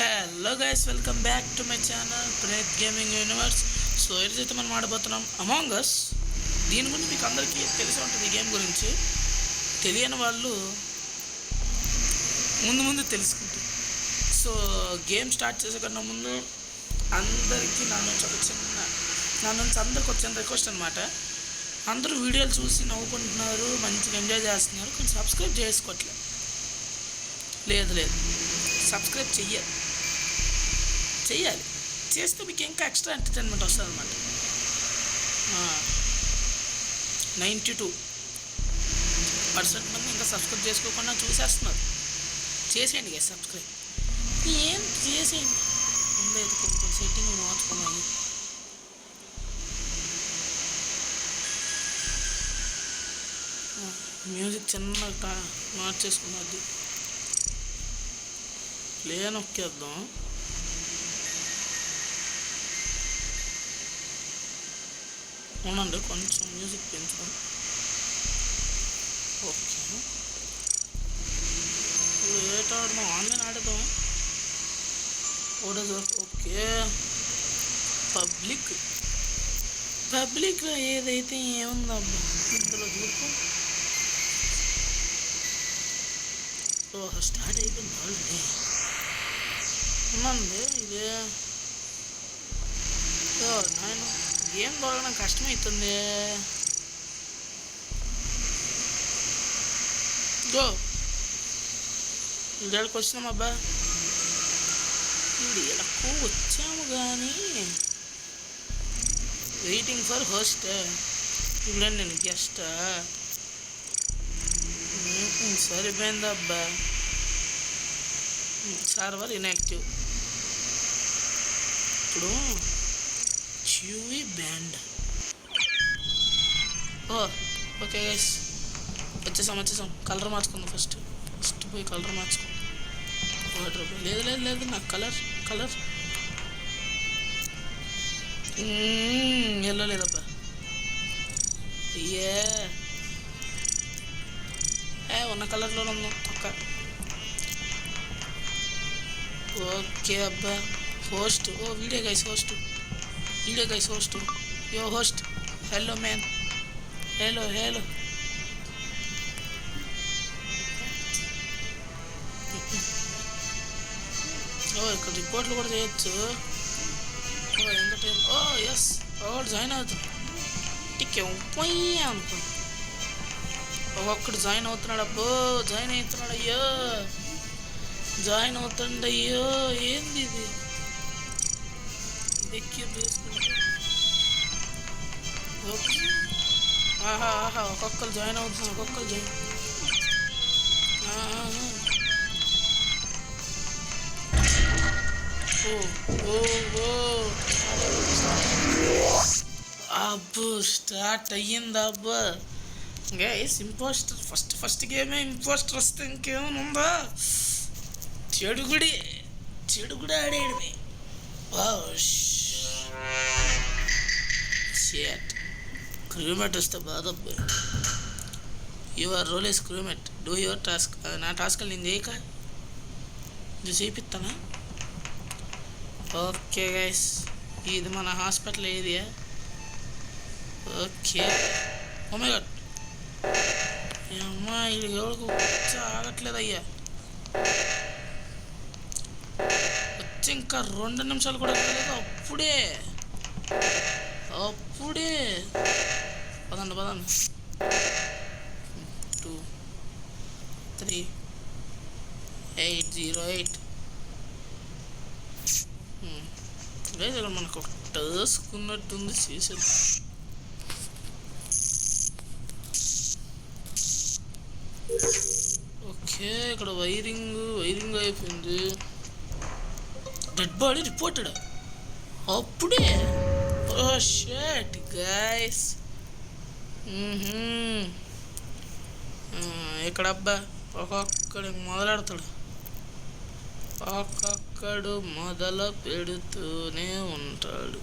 Hello guys, welcome back to my channel Preth gaming universe. So ఈరోజైతే మనం ఆడబోతున్నాం among అస్. దీని గురించి మీకు అందరికీ తెలిసి ఉంటుంది. ఈ గేమ్ గురించి తెలియని వాళ్ళు ముందు తెలుసుకుంటారు. సో గేమ్ స్టార్ట్ చేసే కన్నా ముందు అందరికీ నా నుంచి అందరికి ఒక చిన్న రిక్వెస్ట్ అనమాట. అందరూ వీడియోలు చూసి నవ్వుకుంటున్నారు, మంచిగా ఎంజాయ్ చేస్తున్నారు, కొంచెం సబ్స్క్రైబ్ చేసుకోవట్లేదు. లేదు సబ్స్క్రైబ్ చెయ్యాలి. చేస్తే మీకు ఇంకా ఎక్స్ట్రా ఎంటర్టైన్మెంట్ వస్తుంది అనమాట. 92% మంది ఇంకా సబ్స్క్రైబ్ చేసుకోకుండా చూసేస్తున్నారు. చేసేయండి కదా సబ్స్క్రైబ్, ఏం చేసేయండి. ముందైతే కొన్ని సెట్టింగ్ మార్చుకోవాలి. మ్యూజిక్ చిన్నగా మార్చేసుకున్నది. ప్లే నొక్కేద్దాం. అవునండి, కొంచెం మ్యూజిక్ పెంచుదాం. ఓకే, లేట్ ఆడదాం, ఆన్లైన్ ఆడదాం. ఓకే, పబ్లిక్ ఏదైతే ఏముందబ్బా ఇందులో చూపు. స్టార్ట్ అయిపోయింది ఆల్రెడీ. ఉన్నాండి ఇదే. నేను గేమ్ దొరకడం కష్టమవుతుంది. వీడికి వచ్చినాం అబ్బా, వీళ్ళకు వచ్చాము కానీ వెయిటింగ్ ఫర్ హోస్ట్. ఇప్పుడు నేను గెస్ట్ సరిపోయింది అబ్బా. Server inactive. ఇప్పుడు చ్యూవీ బ్యాండ్. ఓకే గైస్, వచ్చేసాం. కలర్ మార్చుకుందాం. ఫస్ట్ పోయి కలర్ మార్చుకుందాం. లేదు నాకు కలర్ ఎల్లో లేదబ్బా. ఉన్న కలర్లో ఉందాం పక్క. ఓకే అబ్బా, హోస్ట్. Video guys host. యో హోస్ట్, హలో మ్యాన్. హలో ఇక్కడ రిపోర్ట్లు కూడా చేయొచ్చు. ఎంత టైం? ఎస్, జాయిన్ అవుతుంది. టిక్కే అనుకో. ఒక్కడు జాయిన్ అవుతున్నాడు అబ్బో. జాయిన్ అవుతుండ. అయ్యో ఏంది ఇది? ఆహా, ఒక్కొక్కరు జాయిన్ అవుతున్నారు. అబ్బో స్టార్ట్ అయ్యిందా అబ్బా. గైస్, ఇంపోస్టర్ ఫస్ట్ గేమే ఇంపోస్టర్ వస్తే ఇంకేమైనా ఉందా? చెడుగుడి ఆడేయడమే. క్రూమేట్ వస్తే బాధబ్బా. Your role is crewmate, do your task. నా టాస్క్ నేను చేయక ఇది చేపిస్తానా? ఓకే గైస్, ఇది మన hospital area. Okay, oh my God, అమ్మా ఇది ఎవరికి ఆగట్లేదు అయ్యా. వచ్చి ఇంకా 2 నిమిషాలు కూడా లేదు. అప్పుడే పదండి 2 3 808. ఇక్కడ మనకు ఒక టాస్క్ ఉన్నట్టుంది, చేసేది. ఓకే, ఇక్కడ వైరింగ్ అయిపోయింది. డెడ్ బాడీ రిపోర్టెడ్ అప్పుడే. Shit guys. ఇక్కడ అబ్బా ఒక్కొక్కడు మొదలు పెడుతూనే ఉంటాడు.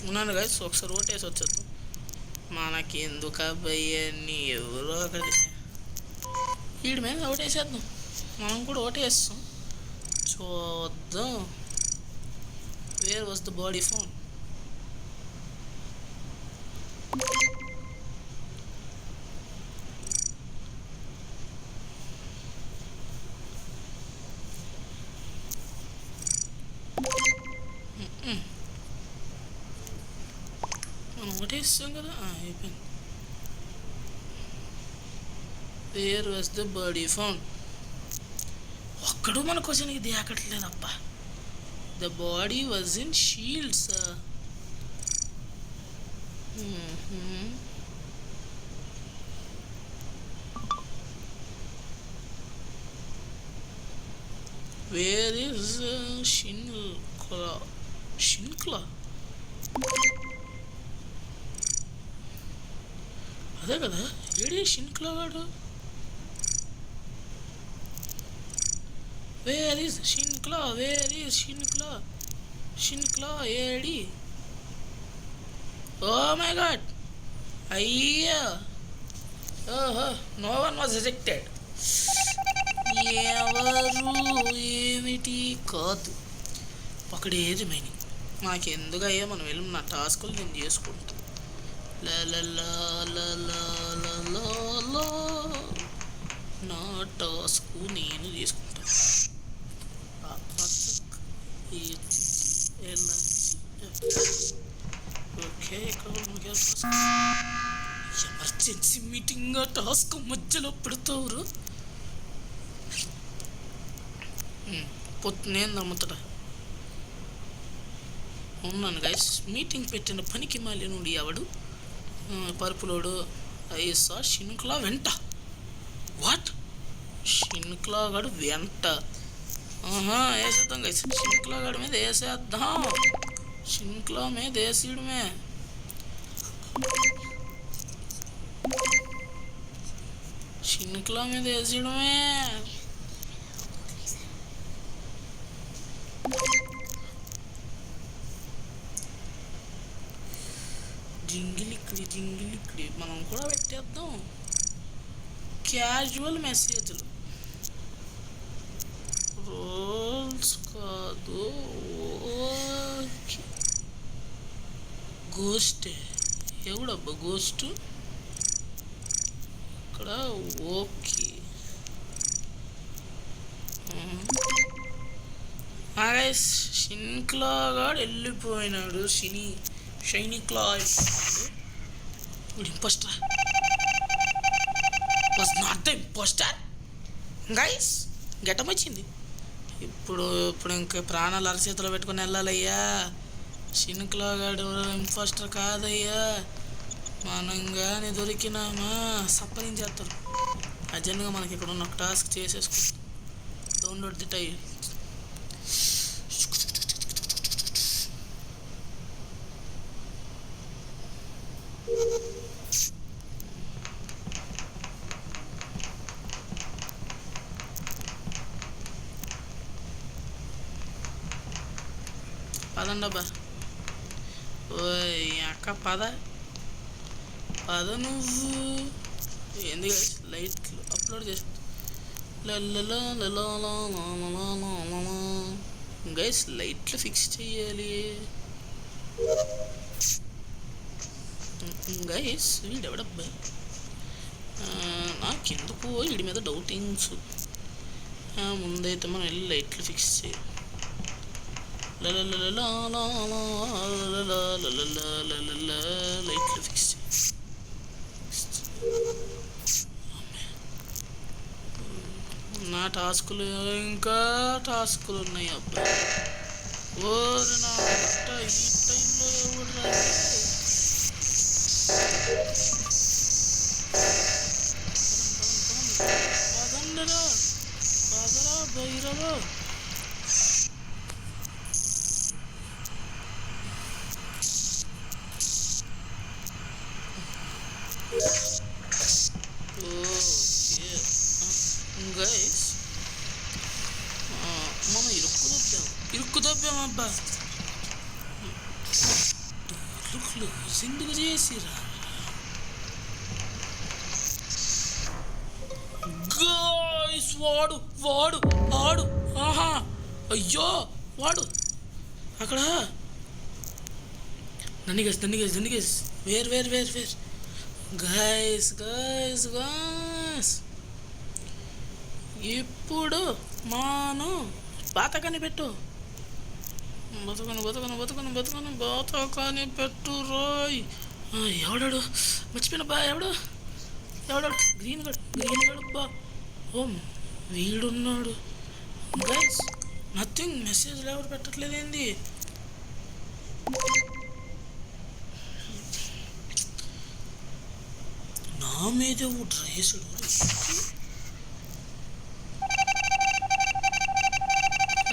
ఉన్నాను గైస్, ఒకసారి ఓటేసి వచ్చేద్దాం. మనకి ఎందుకు అబ్బాయి అన్నీ ఎవరో ఒకటి వీడి మీద ఓటేసేద్దాం, మనం కూడా ఓటేస్తాం. చూద్దాం. Where was the body found? మనం ఓటేస్తాం కదా, అయిపోయింది. Where was the body found? ఒక్కడు మన క్వశ్చన్కి దిగట్లేదబ్బా. The body was in shields. Where is Shinkla? Shinkla అదే కదా. ఏడి షిన్క్లా వాడు? Where is Shinkla? Where is Shinkla? Shinkla ఏడి? ఓ మై గాడ్, అయ్యా. ఓహో, నో వన్ వాజ్ రిజెక్టెడ్. ఎవరు ఏమిటి కాదు, ఒకడేది మైనింగ్. నాకెందుకు అయ్యా, మనం వెళ్ళి నా టాస్కులు నేను చేసుకుంటా. నా టాస్క్ నేను చేసుకుంటా. ఓకే, ఇక్కడ ఎమర్జెన్సీ మీటింగ్ టాస్క్ మధ్యలో పెడతారు. నేను నమ్ముతాడా? ఉన్నాను గైస్. మీటింగ్ పెట్టిన పనికి మళ్ళీ నుండి ఎవడు పరుపులోడు ఐసా షిన్క్లా వెంట. వాట్? షిన్క్లా గడు వెంట? వేసేద్దాం గైస్, షిన్క్లా గడి మీద వేసేద్దాం. షిన్క్లా మీద వేసేయడమే. షిన్క్లా మీద వేసేయడమే. జింగిలిక్డి మనం కూడా పెట్టేద్దాం. క్యాజువల్ మెసేజ్లు, రోల్స్ కాదు. గోస్ట్ ఎవడబ్బా? గోస్ట్ ఇక్కడ. ఓకే, షిన్క్లా గాడు వెళ్ళిపోయినాడు. షైనిక్లా impostor was not the impostor guys. గెటం వచ్చింది. ఇప్పుడు ఇంకా ప్రాణాలు అరచేతిలో పెట్టుకుని వెళ్ళాలయ్యా. షిన్క్లా గాడు ఇంపోస్టర్ కాదయ్యా. మనం కానీ దొరికినామా సప్పరించేస్తారు. అర్జెంట్గా మనకి ఇక్కడ ఉన్న ఒక టాస్క్ చేసేసుకుంటాం. Download the tile. పదండబ్బా. ఓయ్ అక్క పద నువ్వు. ఏంది లైట్ అప్లోడ్ చేస్తా గైస్. లైట్లు ఫిక్స్ చేయాలి గైస్. వీడెవడబ్బా? నాకెందుకు వీడి మీద డౌటింగ్స్. ముందైతే మనం వెళ్ళి లైట్లు ఫిక్స్ చేయాలి. లైట్లు ఫిక్స్ చేయాలి. నా టాస్కులు ఇంకా టాస్కులు ఉన్నాయి అబ్బాయి. ఓరి నా ఈ టైంలో ఎవరు పదండరా పదరా భైరవా. గైస్ మనం ఇరుక్కు తప్పామబ్బా. క్లోజ్ ఎందుకు చేసిరా? వాడు వాడు వాడు ఆహా అయ్యో వాడు అక్కడ నన్ను గైస్ వేర్ గైస్ ఇప్పుడు మాను బాతకాన్ని పెట్టు బాతకాన్ని పెట్టు రోయ్ ఎవడాడు మర్చిపోయిన బా ఎవడాడు గ్రీన్ గడు బా ఓ వీడున్నాడు గైస్ నథింగ్ మెసేజ్లు ఎవరు పెట్టట్లేదు ఏంది నా మీద డ్రెస్సుడు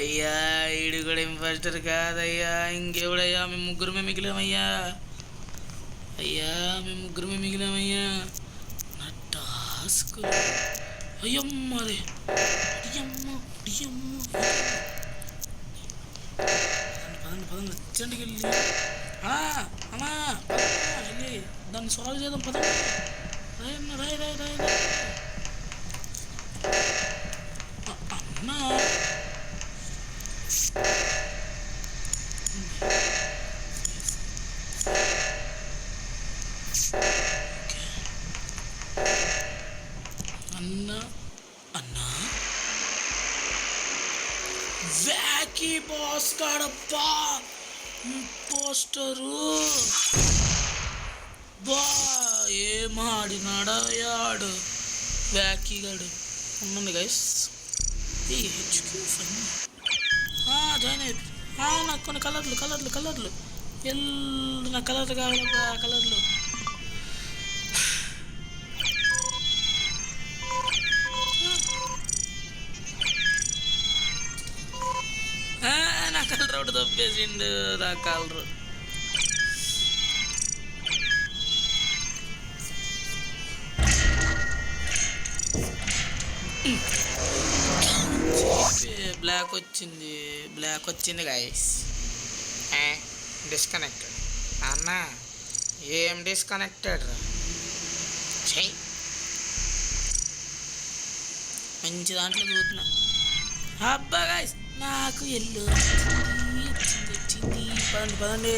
అయ్యా ఈడు కూడా ఇంపాస్టర్ కాదయ్యా ఇంకెవడయ్యా మేము ముగ్గురమే మిగిలామయ్యా నా టాస్క్ అయ్యమ్మరే పదండి అర్జెంట్కి వెళ్ళి అమ్మా వెళ్ళి దాన్ని సాల్వ్ చేద్దాం పదండి రాయ్ అన్నా అన్నా వ్యాకీ బాస్ కాడప్పా పోస్టరు బా ఏం ఆడినాడా యాడు వ్యాకీ గాడు ఉండండి గైస్ హెచ్క్యూ ఫన్ జాయిన్ అయిపోయి నాకు కొన్ని కలర్లు నా కలర్లు కావాలబ్బా కలర్లు నా కలర్ ఒకటి తప్పేసిండు నా కలరు బ్లాక్ వచ్చింది గైస్ డిస్కనెక్టెడ్ అన్న ఏం డిస్కనెక్టెడ్ రా చెయ్యి మంచి దాంట్లో చూస్తున్నా అబ్బా గైస్ నాకు ఎల్లు వచ్చింది పదండి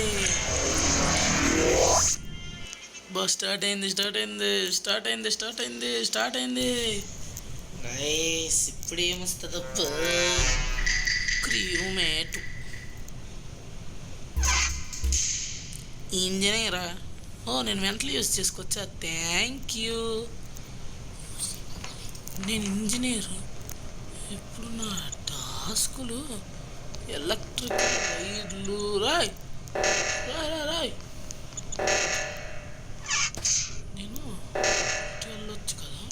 బస్ స్టార్ట్ అయింది గైస్ ఇప్పుడు ఏమొస్తుందబ్బా క్రీమేట్ ఇంజనీరా నేను వెంటనే యూజ్ చేసుకోవచ్చా థ్యాంక్ యూ నేను ఇంజనీర్ ఇప్పుడు నా టాస్కులు ఎలక్ట్రికల్ వైర్లు రాయ్ నేను వెళ్ళొచ్చు కదా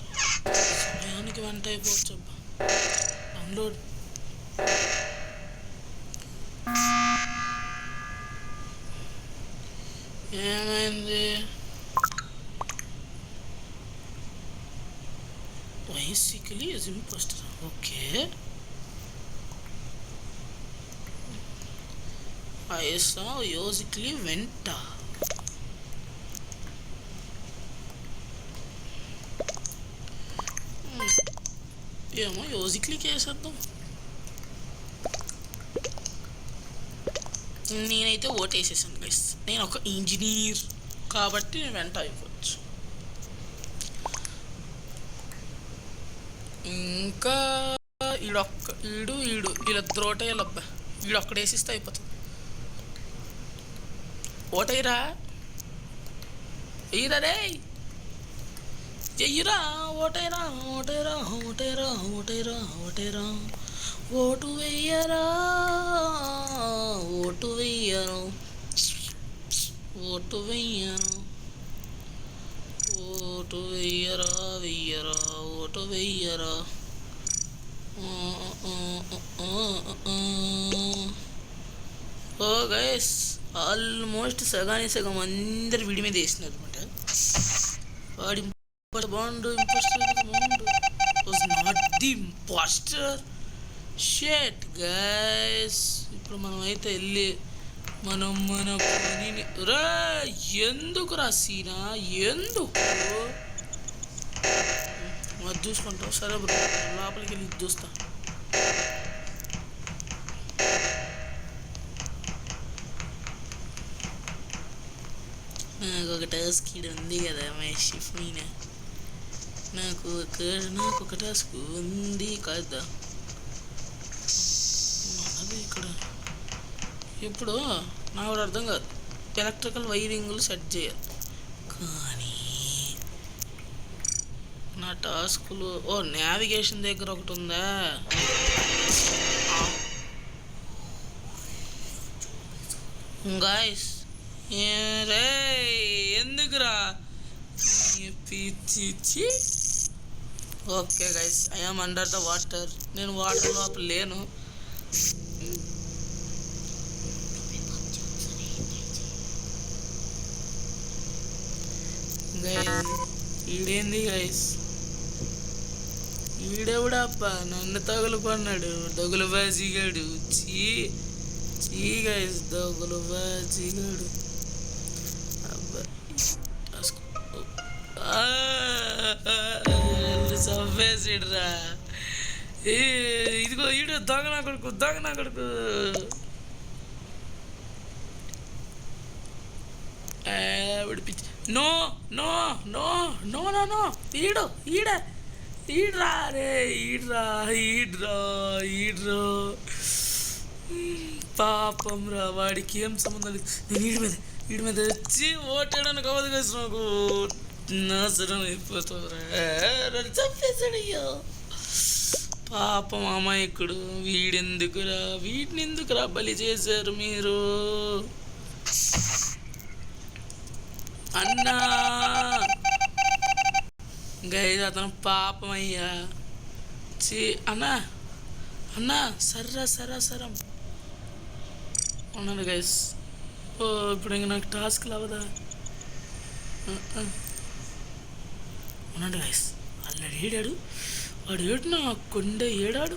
సమయానికి వెంట అయిపోవచ్చు అబ్బా డౌన్లోడ్ ఏమైంది basically is imposter okay I saw basically went ఏమో యోజిక్లీ కేసేద్దాం నేనైతే ఓటేసేసాను గైస్ నేను ఒక ఇంజనీర్ కాబట్టి నేను వెంట అయిపోవచ్చు ఇంకా వీళ్ళిద్దరు ఓటేయాలబ్బా వీడు ఒక్కడ వేసిస్తే అయిపోతుంది ఓటేయరా ఈరదే చెయ్యరా ఓటేరా ఓటు వెయ్యరా ఓ గైస్ ఆల్మోస్ట్ సగం అందరు వీడి మీద వేసినారు అనమాట వాడి Bond was not the impostor షేట్ గైస్ ఇప్పుడు మనం అయితే వెళ్ళి మన పనిని రా ఎందుకు రాసినా ఎందుకు అది చూసుకుంటావు సరే బ్రో, లోపలికి వెళ్ళి చూస్తా. నాకు ఒక టాస్క్ ఉంది కదా మహేష్ మీనా, నాకు ఒక టాస్క్ ఉంది కదా. అది ఇక్కడ ఇప్పుడు నాకు కూడా అర్థం కాదు, ఎలక్ట్రికల్ వైరింగ్లు సెట్ చేయాలి కానీ నా టాస్కులు. ఓ నావిగేషన్ దగ్గర ఒకటి ఉందా? గాయస్ రే ఎందుకురా పిచ్చి. Okay guys, I am under the water. నేను వాటర్ లోపల లేను. గైస్ ఈడేంది గైస్, ఈడెవడా అప్ప నన్ను తగులుకున్నాడు దగులు బాజీగాడు. చీ గైస్ దగులు బాజీగాడు. చంపేసిడ్రా. ఇదిగో ఈడు దొంగ నా కొడుకు. విడిపించి no no no no no no ఈడ్రా రే ఈడ్రా పాపం రా, వాడికి ఏం సంబంధం లేదు. నేను వీడి మీద వచ్చి ఓటాడని కావదు కదా నాకు నాశనం అయిపోతావురా. చంపేశాడయ్యో పాపం అమాయకుడు. వీటిని ఎందుకురా బలి చేశారు మీరు అన్నా? గైజ్ అతను పాపం అయ్యా. అన్నా సరం ఉన్నాడు గైస్. ఓ ఇప్పుడు ఇంక నాకు టాస్క్లు అవ్వదా? ఉన్నాడు గైస్, ఆల్రెడీ ఏడాడు వాడు. ఏడు నా కొండ ఏడాడు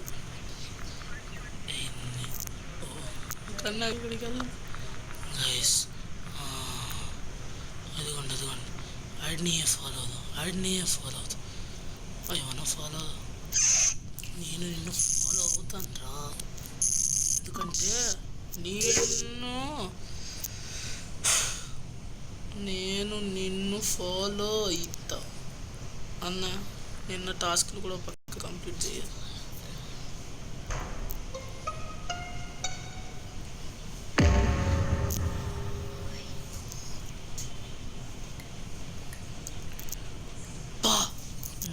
కన్నా ఇక్కడికి వెళ్ళాం గైస్. అదిగోండి ఆడిని ఫాలో అవుతాం. ఏమన్నా ఫాలో నేను నిన్ను ఫాలో అవుతాను రా, ఎందుకంటే నేను నిన్ను ఫాలో అవుతా అన్న. నిన్న టాస్క్లు కూడా పక్క కంప్లీట్ చేయాలి.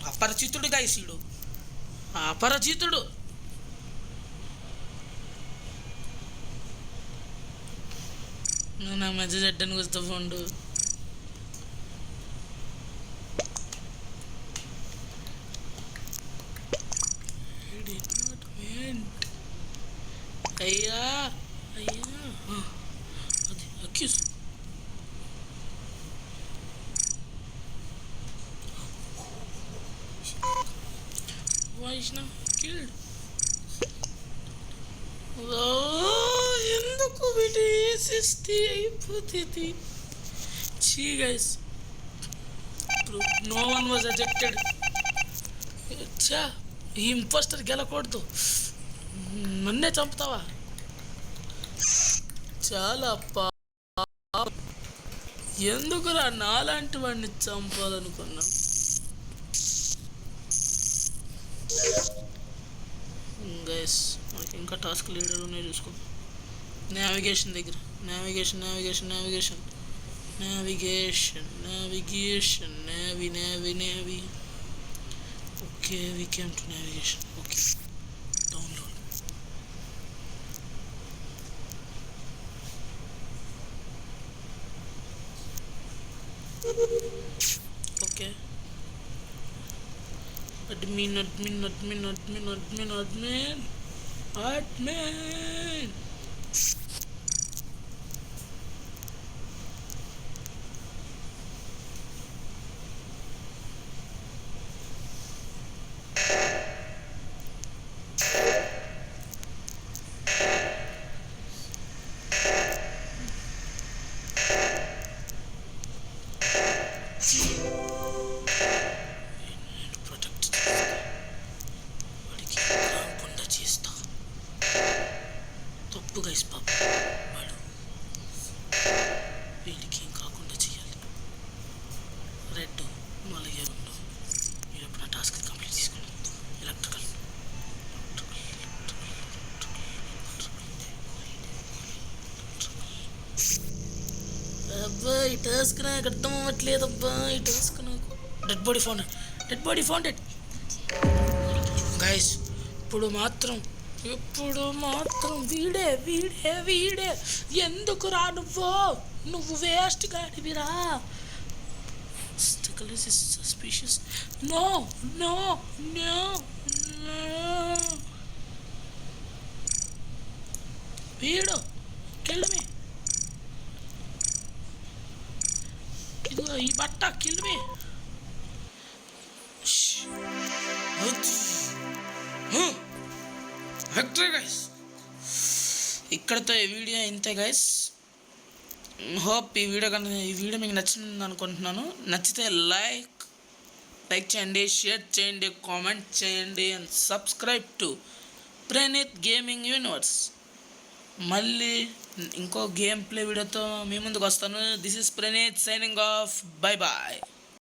అపరిచితుడు గైసీడు, అపరిచితుడు. నా మధ్య చెడ్డని వస్తా ఫోండు. అయ్యా అది అక్యూస్. వైష్ణవ్ కిల్డ్. ఎందుకు వీటి సిస్టీ అయిపోతుంది? చీ guys, no one was ejected. ఈ ఇంపోస్టర్ గెలకూడదు, నన్నే చంపుతావా? చాలా ఎందుకురా నాలాంటి వాడిని చంపాలనుకున్నా? గైస్ మనకి ఇంకా టాస్క్ లీడర్ ఉన్నాయి చూసుకో. నావిగేషన్ దగ్గర navigation okay we came to navigation. Okay download. Okay admin. Protect. ఈ టాస్క్ నాకు అర్థం అవ్వట్లేదబ్బా. ఈ టాస్క్ నాకు డెడ్ బాడీ ఫౌండ్ గైస్. ఇప్పుడు మాత్రం వీడే ఎందుకు రా నువ్వు వేస్ట్ గాడివిరా. సస్పీషియస్. నో వీడు కిల్ మీ. ఇదిగో ఈ బట్ట కిల్ మీ. Victory guys. ఇక్కడతో ఈ వీడియో ఇంతే గైస్. హోప్ ఈ వీడియో మీకు నచ్చింది అనుకుంటున్నాను. నచ్చితే లైక్ చేయండి, షేర్ చేయండి, కామెంట్ చేయండి and subscribe to Praneeth gaming universe. మళ్ళీ ఇంకో గేమ్ ప్లే వీడియోతో మీ ముందుకు వస్తాను. This is Praneeth signing off. Bye bye.